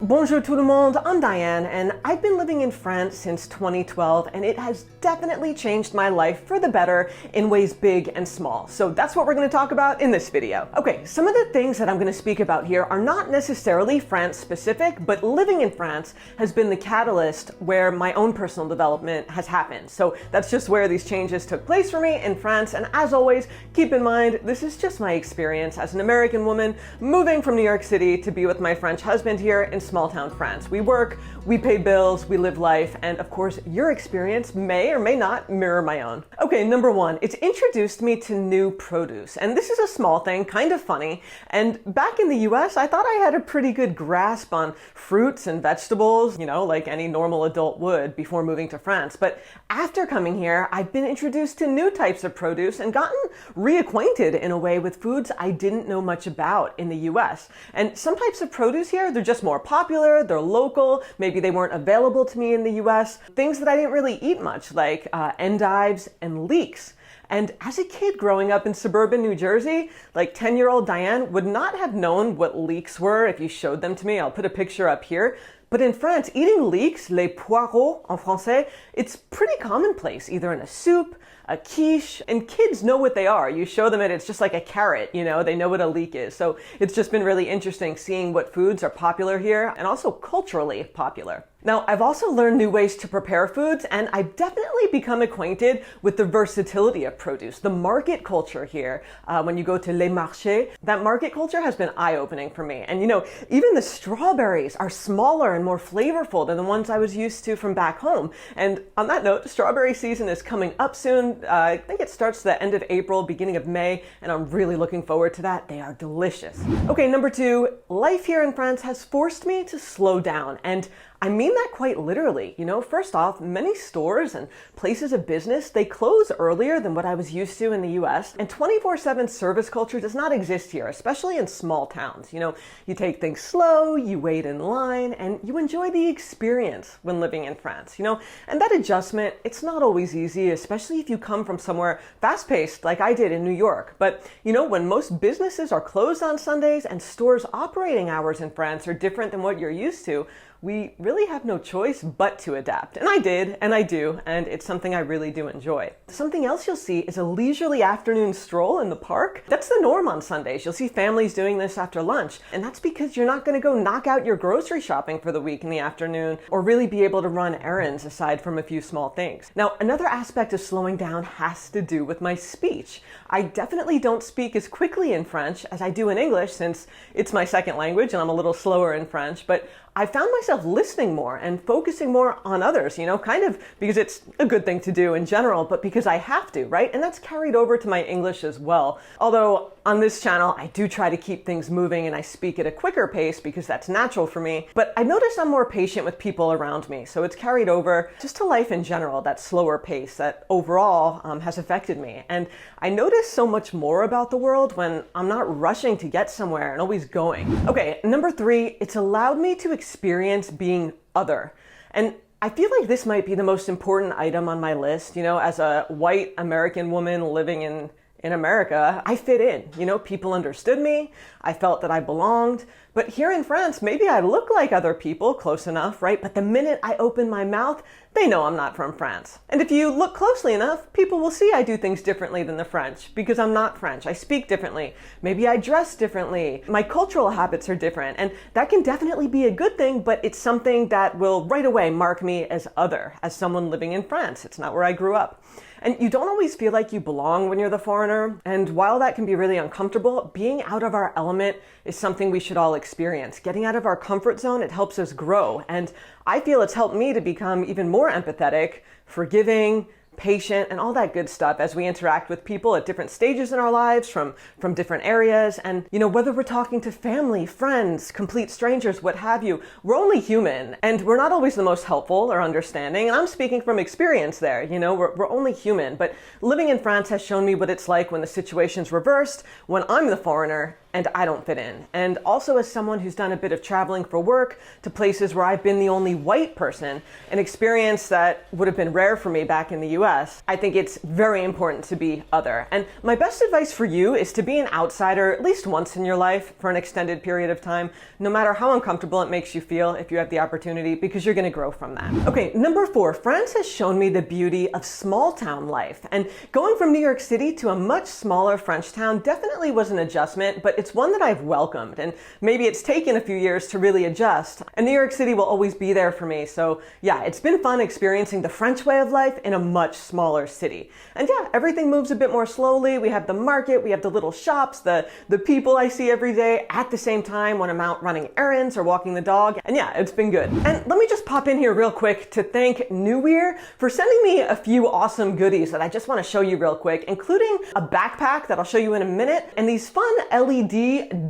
Bonjour tout le monde, I'm Diane, and I've been living in France since 2012, and it has definitely changed my life for the better in ways big and small. So that's what we're going to talk about in this video. Okay, some of the things that I'm going to speak about here are not necessarily France specific, but living in France has been the catalyst where my own personal development has happened. So that's just where these changes took place for me in France, and as always, keep in mind, this is just my experience as an American woman moving from New York City to be with my French husband here in small town France. We work, we pay bills, we live life, and of course, your experience may or may not mirror my own. Okay, number one, it's introduced me to new produce. And this is a small thing, kind of funny. And back in the US, I thought I had a pretty good grasp on fruits and vegetables, you know, like any normal adult would before moving to France. But after coming here, I've been introduced to new types of produce and gotten reacquainted in a way with foods I didn't know much about in the US. And some types of produce here, they're just more popular, they're local, maybe they weren't available to me in the US. Things that I didn't really eat much, like endives and leeks. And as a kid growing up in suburban New Jersey, like 10-year-old Diane would not have known what leeks were if you showed them to me. I'll put a picture up here. But in France, eating leeks, les poireaux en français, it's pretty commonplace, either in a soup, a quiche, and kids know what they are. You show them it, it's just like a carrot, you know, they know what a leek is. So it's just been really interesting seeing what foods are popular here and also culturally popular. Now, I've also learned new ways to prepare foods, and I've definitely become acquainted with the versatility of produce, the market culture here. When you go to les marchés, that market culture has been eye-opening for me. And you know, even the strawberries are smaller and more flavorful than the ones I was used to from back home. And on that note, strawberry season is coming up soon. I think it starts the end of April, beginning of May, and I'm really looking forward to that. They are delicious. Okay, number two, life here in France has forced me to slow down, and I mean that quite literally. You know, first off, many stores and places of business, they close earlier than what I was used to in the US. And 24/7 service culture does not exist here, especially in small towns. You know, you take things slow, you wait in line, and you enjoy the experience when living in France, you know? And that adjustment, it's not always easy, especially if you come from somewhere fast-paced like I did in New York. But, you know, when most businesses are closed on Sundays and stores' operating hours in France are different than what you're used to, we really have no choice but to adapt. And I did, and I do, and it's something I really do enjoy. Something else you'll see is a leisurely afternoon stroll in the park. That's the norm on Sundays. You'll see families doing this after lunch, and that's because you're not gonna go knock out your grocery shopping for the week in the afternoon or really be able to run errands aside from a few small things. Now, another aspect of slowing down has to do with my speech. I definitely don't speak as quickly in French as I do in English since it's my second language and I'm a little slower in French, but I found myself listening more and focusing more on others, you know, kind of because it's a good thing to do in general, but because I have to, right? And that's carried over to my English as well. Although on this channel, I do try to keep things moving and I speak at a quicker pace because that's natural for me. But I noticed I'm more patient with people around me. So it's carried over just to life in general, that slower pace that overall has affected me. And I notice so much more about the world when I'm not rushing to get somewhere and always going. Okay, number three, it's allowed me to experience being other. And I feel like this might be the most important item on my list. You know, as a white American woman living in America, I fit in. You know, people understood me. I felt that I belonged. But here in France, maybe I look like other people close enough, right? But the minute I open my mouth, they know I'm not from France. And if you look closely enough, people will see I do things differently than the French because I'm not French. I speak differently. Maybe I dress differently. My cultural habits are different. And that can definitely be a good thing, but it's something that will right away mark me as other, as someone living in France. It's not where I grew up. And you don't always feel like you belong when you're the foreigner. And while that can be really uncomfortable, being out of our element is something we should all experience. Getting out of our comfort zone, it helps us grow. And I feel it's helped me to become even more empathetic, forgiving, patient, and all that good stuff as we interact with people at different stages in our lives from different areas. And, you know, whether we're talking to family, friends, complete strangers, what have you, we're only human and we're not always the most helpful or understanding. And I'm speaking from experience there, you know, we're only human. But living in France has shown me what it's like when the situation's reversed, when I'm the foreigner and I don't fit in. And also, as someone who's done a bit of traveling for work to places where I've been the only white person, an experience that would have been rare for me back in the US, I think it's very important to be other. And my best advice for you is to be an outsider at least once in your life for an extended period of time, no matter how uncomfortable it makes you feel if you have the opportunity, because you're gonna grow from that. Okay, number 4, France has shown me the beauty of small town life. And going from New York City to a much smaller French town definitely was an adjustment, but it's one that I've welcomed. And maybe it's taken a few years to really adjust. And New York City will always be there for me. So yeah, it's been fun experiencing the French way of life in a much smaller city. And yeah, everything moves a bit more slowly. We have the market, we have the little shops, the people I see every day at the same time when I'm out running errands or walking the dog. And yeah, it's been good. And let me just pop in here real quick to thank New Year for sending me a few awesome goodies that I just want to show you real quick, including a backpack that I'll show you in a minute, and these fun LED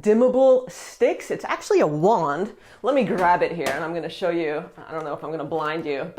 dimmable sticks. It's actually a wand. Let me grab it here and I'm going to show you. I don't know if I'm going to blind you,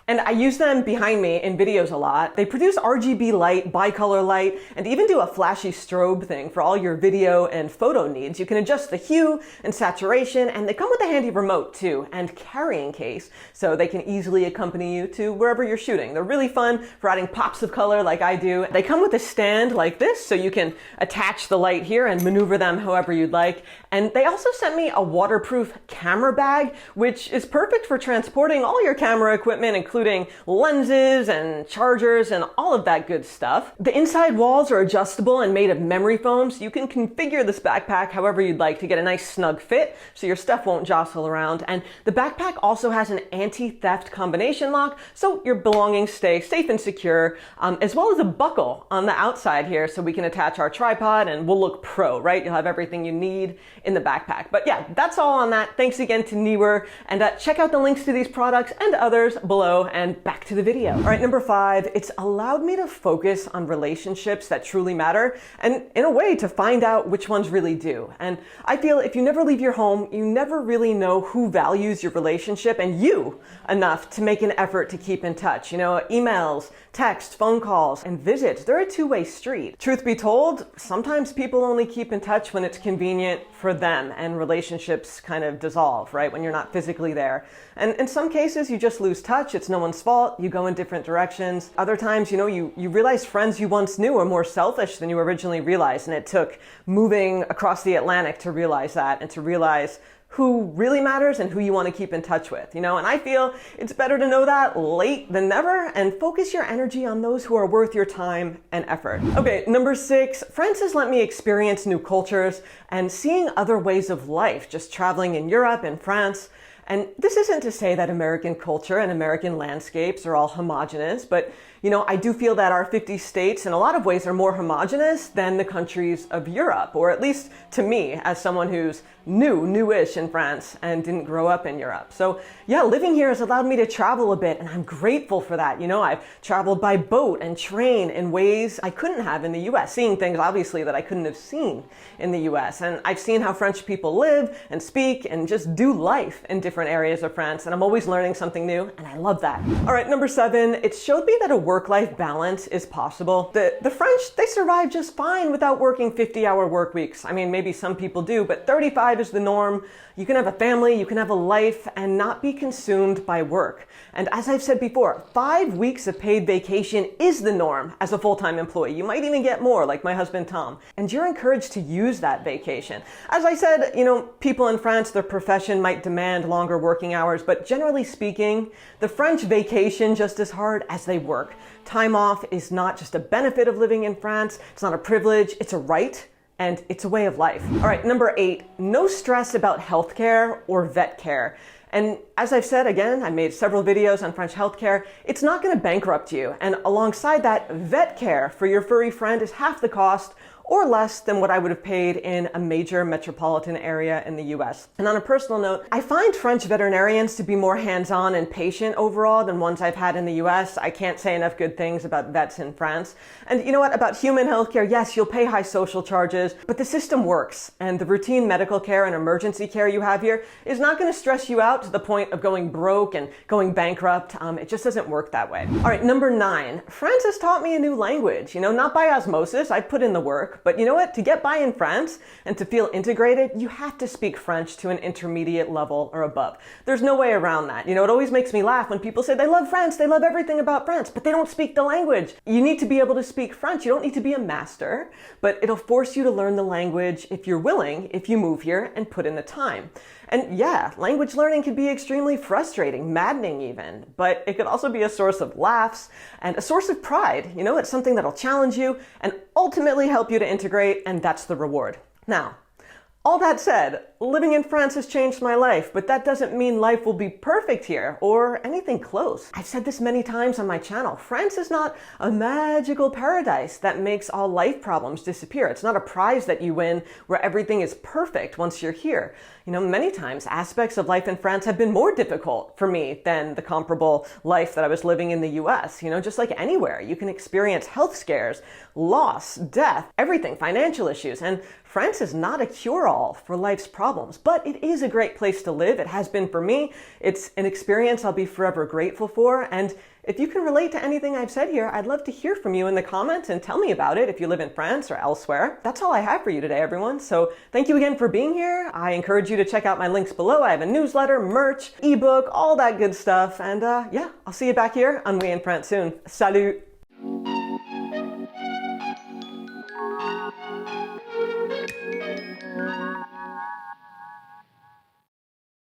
and I use them behind me in videos a lot. They produce RGB light, bicolor light, and even do a flashy strobe thing for all your video and photo needs. You can adjust the hue and saturation, and they come with a handy remote too, and carrying case, so they can easily accompany you to wherever you're shooting. They're really fun for adding pops of color like I do. They come with a stand like this, so you can attach the light here and maneuver them however you'd like. And they also sent me a waterproof camera bag, which is perfect for transporting all your camera equipment, including lenses and chargers and all of that good stuff. The inside walls are adjustable and made of memory foam, so you can configure this backpack however you'd like to get a nice snug fit so your stuff won't jostle around. And the backpack also has an anti-theft combination lock, so your belongings stay safe and secure, as well as a buckle on the outside here so we can attach our tripod and we'll look pro, right? You'll have everything you need in the backpack. But yeah, that's all on that. Thanks again to Newer, and check out the links to these products and others below, and back to the video. All right, number 5, it's allowed me to focus on relationships that truly matter, and in a way to find out which ones really do. And I feel if you never leave your home, you never really know who values your relationship and you enough to make an effort to keep in touch. You know, emails, text, phone calls, and visits, they're a two-way street. Truth be told, sometimes people only keep in touch when it's convenient for them, and relationships kind of dissolve, right? When you're not physically there. And in some cases, you just lose touch. It's no one's fault. You go in different directions. Other times, you realize friends you once knew are more selfish than you originally realized. And it took moving across the Atlantic to realize that, and to realize who really matters and who you want to keep in touch with, and I feel it's better to know that late than never and focus your energy on those who are worth your time and effort. Okay, number 6, France has let me experience new cultures and seeing other ways of life, just traveling in Europe and France. And this isn't to say that American culture and American landscapes are all homogenous, but I do feel that our 50 states in a lot of ways are more homogenous than the countries of Europe, or at least to me, as someone who's newish in France and didn't grow up in Europe. So yeah, living here has allowed me to travel a bit, and I'm grateful for that. I've traveled by boat and train in ways I couldn't have in the US, seeing things obviously that I couldn't have seen in the US. And I've seen how French people live and speak and just do life in different areas of France, and I'm always learning something new, and I love that. All right, number 7, it showed me that a work-life balance is possible. The French, they survive just fine without working 50-hour work weeks. I mean, maybe some people do, but 35 is the norm. You can have a family, you can have a life, and not be consumed by work. And as I've said before, 5 weeks of paid vacation is the norm as a full-time employee. You might even get more, like my husband Tom. And you're encouraged to use that vacation. As I said, people in France, their profession might demand longer working hours, but generally speaking, the French vacation just as hard as they work. Time off is not just a benefit of living in France, it's not a privilege, it's a right, and it's a way of life. All right, number 8, no stress about healthcare or vet care. And as I've said, again, I made several videos on French healthcare. It's not going to bankrupt you. And alongside that, vet care for your furry friend is half the cost or less than what I would have paid in a major metropolitan area in the US. And on a personal note, I find French veterinarians to be more hands-on and patient overall than ones I've had in the US. I can't say enough good things about vets in France. And you know what, about human healthcare, yes, you'll pay high social charges, but the system works. And the routine medical care and emergency care you have here is not gonna stress you out to the point of going broke and going bankrupt. It just doesn't work that way. All right, number 9, France has taught me a new language. Not by osmosis, I put in the work, work. But you know what? To get by in France and to feel integrated, you have to speak French to an intermediate level or above. There's no way around that. You know, it always makes me laugh when people say they love France, they love everything about France, but they don't speak the language. You need to be able to speak French. You don't need to be a master, but it'll force you to learn the language if you're willing, if you move here and put in the time. And yeah, language learning can be extremely frustrating, maddening even, but it could also be a source of laughs and a source of pride. You know, it's something that'll challenge you and ultimately help you to integrate, and that's the reward. Now, all that said, living in France has changed my life, but that doesn't mean life will be perfect here or anything close. I've said this many times on my channel. France is not a magical paradise that makes all life problems disappear. It's not a prize that you win where everything is perfect once you're here. You know, many times aspects of life in France have been more difficult for me than the comparable life that I was living in the US. You know, just like anywhere, you can experience health scares, loss, death, everything, financial issues, and France is not a cure-all for life's problems, but it is a great place to live. It has been for me. It's an experience I'll be forever grateful for, and if you can relate to anything I've said here, I'd love to hear from you in the comments and tell me about it if you live in France or elsewhere. That's all I have for you today, everyone. So thank you again for being here. I encourage you to check out my links below. I have a newsletter, merch, ebook, all that good stuff. And yeah, I'll see you back here on We in France soon. Salut!